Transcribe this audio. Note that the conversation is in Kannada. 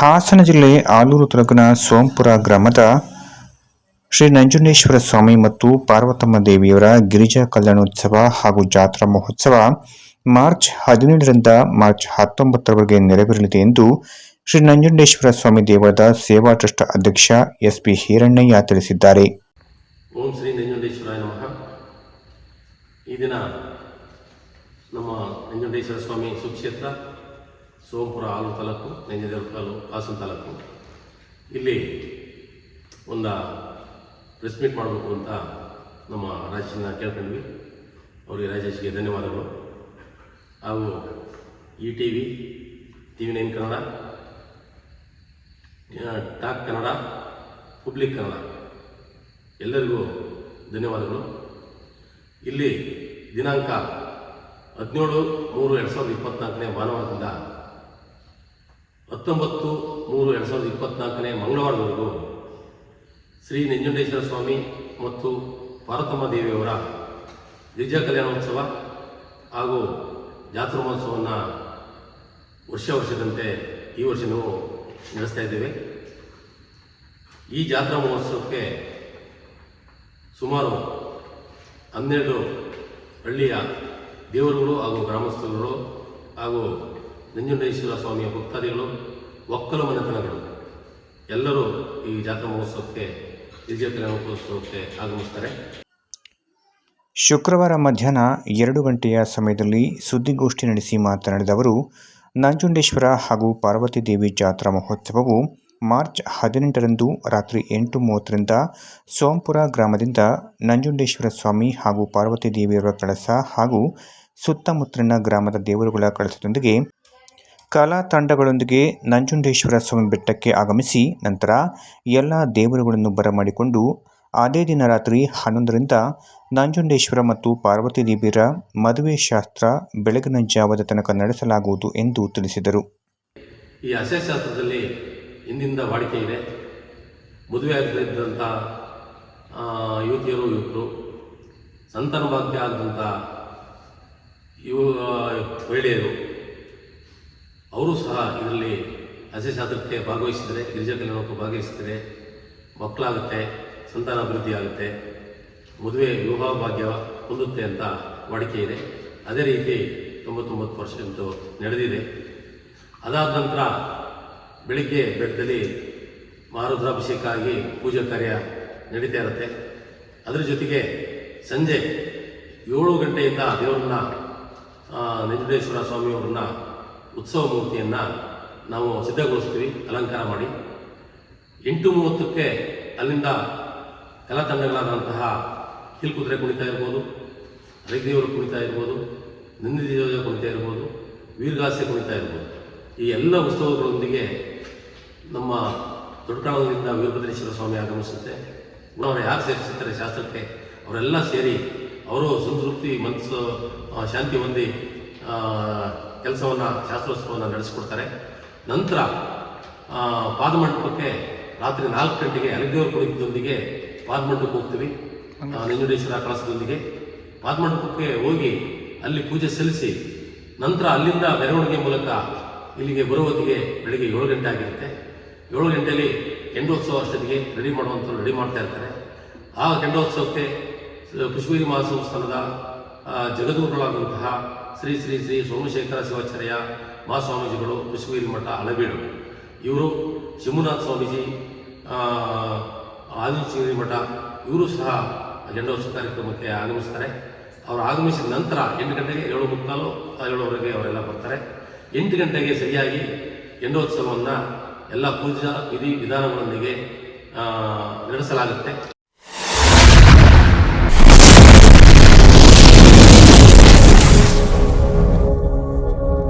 ಹಾಸನ ಜಿಲ್ಲೆ ಆಲೂರು ತಾಲೂಕಿನ ಸೋಂಪುರ ಗ್ರಾಮದ ಶ್ರೀ ನಂಜುಂಡೇಶ್ವರ ಸ್ವಾಮಿ ಮತ್ತು ಪಾರ್ವತಮ್ಮ ದೇವಿಯವರ ಗಿರಿಜಾ ಕಲ್ಯಾಣೋತ್ಸವ ಹಾಗೂ ಜಾತ್ರಾ ಮಹೋತ್ಸವ ಮಾರ್ಚ್ 17ರಿಂದ ಮಾರ್ಚ್ 19ರವರೆಗೆ ನೆರವೇರಲಿದೆ ಎಂದು ಶ್ರೀ ನಂಜುಂಡೇಶ್ವರ ಸ್ವಾಮಿ ದೇವಳದ ಸೇವಾ ಟ್ರಸ್ಟ್ ಅಧ್ಯಕ್ಷ ಎಸ್.ಪಿ. ಹಿರಣ್ಣಯ್ಯ ತಿಳಿಸಿದ್ದಾರೆ. ಓಂ ಶ್ರೀ ನಂಜುಂಡೇಶ್ವರಾಯ ನಮಃ. ಈ ದಿನ ನಮ್ಮ ನಂಜುಂಡೇಶ್ವರ ಸ್ವಾಮಿ ಸುಕ್ಷೇತ್ರ ಸೋಂಪುರ ಆಲೂರು ತಾಲೂಕು, ನಂಜನಗೂಡು ತಾಲೂಕು, ಹಾಸನ ತಾಲೂಕು. ಇಲ್ಲಿ ಒಂದು ಪ್ರೆಸ್ ಮೀಟ್ ಮಾಡಬೇಕು ಅಂತ ನಮ್ಮ ರಾಜೇಶನ್ನ ಕೇಳ್ಕೊಂಡ್ವಿ. ಅವರಿಗೆ ರಾಜೇಶ್ಗೆ ಧನ್ಯವಾದಗಳು. ಹಾಗೂ TV 9 Kannada, talk Kannada, public Kannada ಎಲ್ಲರಿಗೂ ಧನ್ಯವಾದಗಳು. ಇಲ್ಲಿ ದಿನಾಂಕ 17/3/2024 ಭಾನುವಾರದಿಂದ 19/3/2024 ಮಂಗಳವಾರದವರೆಗೂ ಶ್ರೀ ನಂಜುಂಡೇಶ್ವರ ಸ್ವಾಮಿ ಮತ್ತು ಪಾರ್ವತಮ್ಮ ದೇವಿಯವರ ಗಿರಿಜಾ ಕಲ್ಯಾಣೋತ್ಸವ ಹಾಗೂ ಜಾತ್ರಾ ಮಹೋತ್ಸವವನ್ನು ವರ್ಷದಂತೆ ಈ ವರ್ಷವೂ ನಡೆಸ್ತಾ ಇದ್ದೇವೆ. ಈ ಜಾತ್ರಾ ಮಹೋತ್ಸವಕ್ಕೆ ಸುಮಾರು 12 ಹಳ್ಳಿಯ ದೇವರುಗಳು ಹಾಗೂ ಗ್ರಾಮಸ್ಥರುಗಳು ಹಾಗೂ ನಂಜುಂಡೇಶ್ವರ ಸ್ವಾಮಿಯ ಭಕ್ತಾದಿಗಳು, ಒಕ್ಕಲು ಮನೆತನಗಳು ಎಲ್ಲರೂ ಈ ಜಾತ್ರಾ ಮಹೋತ್ಸವಕ್ಕೆ, ಗಿರಿಜಾ ಕಲ್ಯಾಣೋತ್ಸವಕ್ಕೆ ಆಗಮಿಸ್ತಾರೆ. ಶುಕ್ರವಾರ ಮಧ್ಯಾಹ್ನ 2 ಗಂಟೆಯ ಸಮಯದಲ್ಲಿ ಸುದ್ದಿಗೋಷ್ಠಿ ನಡೆಸಿ ಮಾತನಾಡಿದ ಅವರು, ನಂಜುಂಡೇಶ್ವರ ಹಾಗೂ ಪಾರ್ವತಿ ದೇವಿ ಜಾತ್ರಾ ಮಹೋತ್ಸವವು ಮಾರ್ಚ್ 18ರಂದು ರಾತ್ರಿ 8:30ರಿಂದ ಸೋಂಪುರ ಗ್ರಾಮದಿಂದ ನಂಜುಂಡೇಶ್ವರ ಸ್ವಾಮಿ ಹಾಗೂ ಪಾರ್ವತಿ ದೇವಿಯವರ ಕಳಸ ಹಾಗೂ ಸುತ್ತಮುತ್ತಲಿನ ಗ್ರಾಮದ ದೇವರುಗಳ ಕಳಸದೊಂದಿಗೆ ಕಲಾ ತಂಡಗಳೊಂದಿಗೆ ನಂಜುಂಡೇಶ್ವರ ಸ್ವಾಮಿ ಬೆಟ್ಟಕ್ಕೆ ಆಗಮಿಸಿ ನಂತರ ಎಲ್ಲ ದೇವರುಗಳನ್ನು ಬರಮಾಡಿಕೊಂಡು ಅದೇ ದಿನ ರಾತ್ರಿ 11ರಿಂದ ನಂಜುಂಡೇಶ್ವರ ಮತ್ತು ಪಾರ್ವತಿ ದೇವಿಯರ ಮದುವೆ ಶಾಸ್ತ್ರ ಬೆಳಗಿನ ಜಾವದ ತನಕ ನಡೆಸಲಾಗುವುದು ಎಂದು ತಿಳಿಸಿದರು. ಈ ಶಾಸ್ತ್ರದಲ್ಲಿ ಹಿಂದಿಂದ ವಾಡಿಕೆ ಇದೆ. ಮದುವೆ ಆಗದಿದ್ದಂಥ ಯುವಕರು, ಸಂತಾನ ಭಾಗ್ಯ ಆದಂಥ ಮಹಿಳೆಯರು ಅವರು ಸಹ ಇದರಲ್ಲಿ ಶಾಸ್ತ್ರಕ್ಕೆ ಭಾಗವಹಿಸಿದರೆ, ಗಿರಿಜಾ ಕಲ್ಯಾಣಕ್ಕೆ ಭಾಗವಹಿಸಿದರೆ ಮಕ್ಕಳಾಗುತ್ತೆ, ಸಂತಾನ ಅಭಿವೃದ್ಧಿ ಆಗುತ್ತೆ, ಮದುವೆ ವಿವಾಹ ಭಾಗ್ಯ ಹೊಂದುತ್ತೆ ಅಂತ ವಾಡಿಕೆ ಇದೆ. ಅದೇ ರೀತಿ 99% ನಡೆದಿದೆ. ಅದಾದ ನಂತರ ಬೆಳಿಗ್ಗೆ ಬೆಟ್ಟದಲ್ಲಿ ಮಹಾರುದ್ರಾಭಿಷೇಕ ಆಗಿ ಪೂಜಾ ಕಾರ್ಯ ನಡೀತಾ ಇರುತ್ತೆ. ಅದರ ಜೊತೆಗೆ ಸಂಜೆ 7 ಗಂಟೆಯಿಂದ ದೇವರನ್ನ, ನಂಜುಂಡೇಶ್ವರ ಸ್ವಾಮಿಯವರನ್ನ ಉತ್ಸವ ಮೂರ್ತಿಯನ್ನು ನಾವು ಸಿದ್ಧಗೊಳಿಸ್ತೀವಿ ಅಲಂಕಾರ ಮಾಡಿ. 8:30ಕ್ಕೆ ಅಲ್ಲಿಂದ ಕಲಾ ತಂಡಗಳಾದಂತಹ ಕೀಲ್ಕುದುರೆ ಕುಣಿತ ಇರ್ಬೋದು, ಹರಿದೇವರ ಕುಣಿತ ಇರ್ಬೋದು, ನಂದಿದೇವರ ಕುಣಿತ ಇರ್ಬೋದು, ವೀರಗಾಸೆ ಕುಣಿತ ಇರ್ಬೋದು. ಈ ಎಲ್ಲ ಉತ್ಸವಗಳೊಂದಿಗೆ ನಮ್ಮ ದೊಡ್ಡಕಾಣದಿಂದ ವೀರಭದ್ರೇಶ್ವರ ಸ್ವಾಮಿ ಆಗಮಿಸುತ್ತೆ. ಅವರು ಯಾರು ಸೇರಿಸುತ್ತಾರೆ ಶಾಸ್ತ್ರಕ್ಕೆ ಅವರೆಲ್ಲ ಸೇರಿ ಅವರು ಸಂತೃಪ್ತಿ ಮನಸ್ಸು ಶಾಂತಿ ಹೊಂದಿ ಕೆಲಸವನ್ನು, ಶಾಸ್ತ್ರೋತ್ಸವವನ್ನು ನಡೆಸಿಕೊಡ್ತಾರೆ. ನಂತರ ಪಾದಮಂಟಪಕ್ಕೆ ರಾತ್ರಿ 4 ಗಂಟೆಗೆ ಹರಿದೇವರ ಕುಣಿತದೊಂದಿಗೆ ಪಾದಮಂಟಪಕ್ಕೆ ಹೋಗ್ತೀವಿ. ನಂಜುಂಡೇಶ್ವರ ಕಳಸದೊಂದಿಗೆ ಪಾದಮಂಟಪಕ್ಕೆ ಹೋಗಿ ಅಲ್ಲಿ ಪೂಜೆ ಸಲ್ಲಿಸಿ ನಂತರ ಅಲ್ಲಿಂದ ಮೆರವಣಿಗೆ ಮೂಲಕ ಇಲ್ಲಿಗೆ ಬರೋ ಹೊತ್ತಿಗೆ ಬೆಳಗ್ಗೆ 7 ಗಂಟೆ ಆಗಿರುತ್ತೆ. 7 ಗಂಟೆಯಲ್ಲಿ ಕೆಂಡೋತ್ಸವ ಅಷ್ಟೊತ್ತಿಗೆ ರೆಡಿ ಮಾಡುವಂಥವ್ರು ರೆಡಿ ಮಾಡ್ತಾ ಇರ್ತಾರೆ. ಆ ಕೆಂಡೋತ್ಸವಕ್ಕೆ ಪುಷ್ಪಗಿರಿ ಮಹಾಸಂಸ್ಥಾನದ ಜಗದ್ಗುರುಗಳಾದಂತಹ ಶ್ರೀ ಶ್ರೀ ಶ್ರೀ ಸೋಮಶೇಖರ ಶಿವಾಚಾರ್ಯ ಮಹಾಸ್ವಾಮೀಜಿಗಳು, ಪುಷ್ಪಗಿರಿ ಮಠ ಹಳಬೀಡು, ಇವರು ಶಿವನಾಥ ಸ್ವಾಮೀಜಿ ಆದಿಚಗಿರಿ ಮಠ, ಇವರು ಸಹ ಕೆಂಡೋತ್ಸವ ಕಾರ್ಯಕ್ರಮಕ್ಕೆ ಆಗಮಿಸ್ತಾರೆ. ಅವರು ಆಗಮಿಸಿದ ನಂತರ 8 ಗಂಟೆಗೆ 7:45, 7:00ವರೆಗೆ ಅವರೆಲ್ಲ ಬರ್ತಾರೆ. 8 ಗಂಟೆಗೆ ಸರಿಯಾಗಿ ಕೆಂಡೋತ್ಸವವನ್ನು ಎಲ್ಲ ಪೂಜಾ ವಿಧಾನಗಳೊಂದಿಗೆ ನಡೆಸಲಾಗುತ್ತೆ.